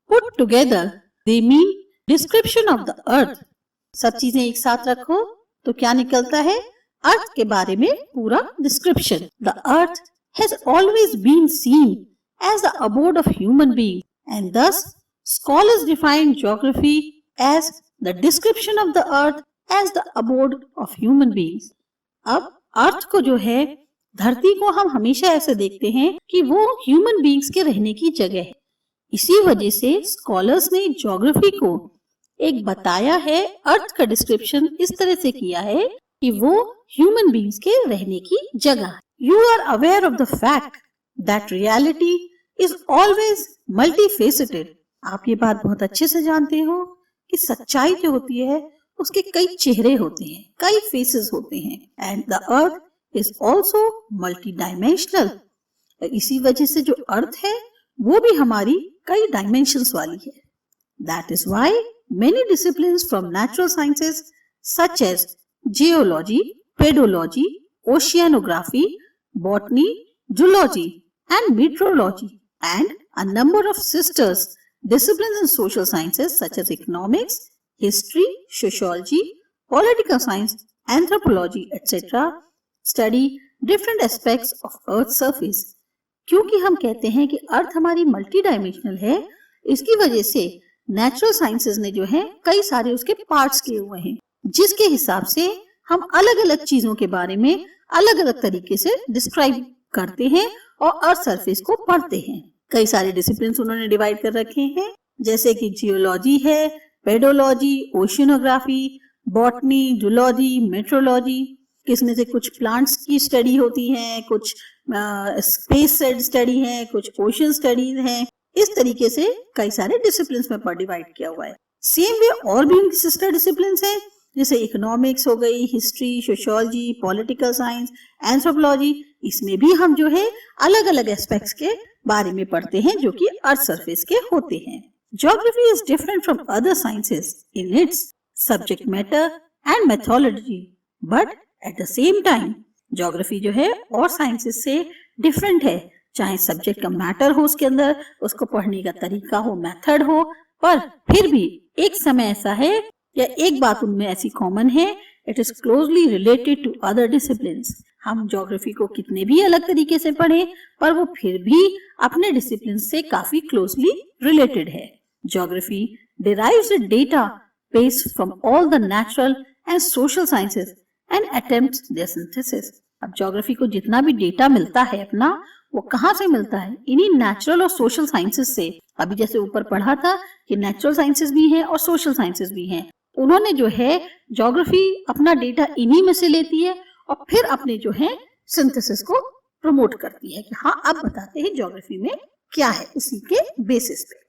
Put together, they mean description of the earth. सब चीजें एक साथ रखो तो क्या निकलता है? अर्थ के बारे में पूरा description. The earth has always been seen as the abode of human beings, and thus scholars define geography as the description of the earth as the abode of human beings. अब अर्थ को जो है, धरती को हम हमेशा ऐसे देखते हैं कि वो ह्यूमन बीइंग्स के रहने की जगह है. इसी वजह से स्कॉलर्स ने ज्योग्राफी को एक बताया है, अर्थ का डिस्क्रिप्शन इस तरह से किया है कि वो ह्यूमन बीइंग्स के रहने की जगह है. You are aware of the fact that reality is always multifaceted. आप ये बात बहुत अच्छे से जानते हो कि सच्चाई जो होती है उसके कई चेहरे होते हैं, कई फेसेस होते हैं. And the earth is also multi dimensional. इसी वजह से जो अर्थ है वो भी हमारी कई डायमेंशंस वाली है. That is why many disciplines from natural sciences such as geology, pedology, oceanography, botany, zoology and meteorology, and a number of sisters disciplines in social sciences such as economics, history, sociology, political science, anthropology, etc. study different aspects of Earth's surface. क्योंकि हम कहते हैं कि अर्थ हमारी multi dimensional है, इसकी वजह से नेचुरल साइंसेज ने जो है कई सारे उसके पार्ट्स किए हुए हैं, जिसके हिसाब से हम अलग अलग चीजों के बारे में अलग अलग तरीके से डिस्क्राइब करते हैं और अर्थ सरफेस को पढ़ते हैं. कई सारे डिसिप्लिन उन्होंने डिवाइड कर रखे हैं, जैसे कि जियोलॉजी है, pedology, oceanography, botany, zoology, metrology. किसमें से कुछ प्लांट्स की स्टडी होती है, कुछ स्पेस स्टडी है, कुछ ओशन स्टडीज हैं. इस तरीके से कई सारे डिसिप्लिन में पर डिवाइड किया हुआ है. सेम वे और भी उनकी सिस्टर डिसिप्लिन हैं, जैसे इकोनॉमिक्स हो गई, history, sociology, political science, anthropology. इसमें भी हम जो है अलग अलग एस्पेक्ट्स के बारे में पढ़ते हैं जो कि अर्थ सरफेस के होते हैं. Geography is different from other sciences in its subject matter and methodology, but at the same time geography जो है और साइंसेस से डिफरेंट है. चाहे सब्जेक्ट का मैटर हो उसके अंदर, उसको पढ़ने का तरीका हो, मेथड हो, पर फिर भी एक समय ऐसा है या एक बात उनमें ऐसी कॉमन है, it is closely related to other disciplines. हम ज्योग्राफी को कितने भी अलग तरीके से पढ़ें, पर वो फिर भी अपने डिसिप्लिन से काफी क्लोजली रिलेटेड है. Geography derives its data base from all the natural and social sciences and attempts their synthesis. अब ज्योग्राफी को जितना भी डेटा मिलता है अपना, वो कहाँ से मिलता है? इन्हीं नेचुरल और सोशल साइंसेस से. अभी जैसे ऊपर पढ़ा था कि नेचुरल साइंसेस भी हैं और सोशल साइंसेस भी हैं. उन्होंने जो है ज्योग्राफी अपना डेटा इन्हीं में से लेती है और फिर अपने जो है सिंथेसिस को प्रमोट करती है कि हाँ अब बताते हैं ज्योग्राफी में क्या है, इसी के बेसिस पे.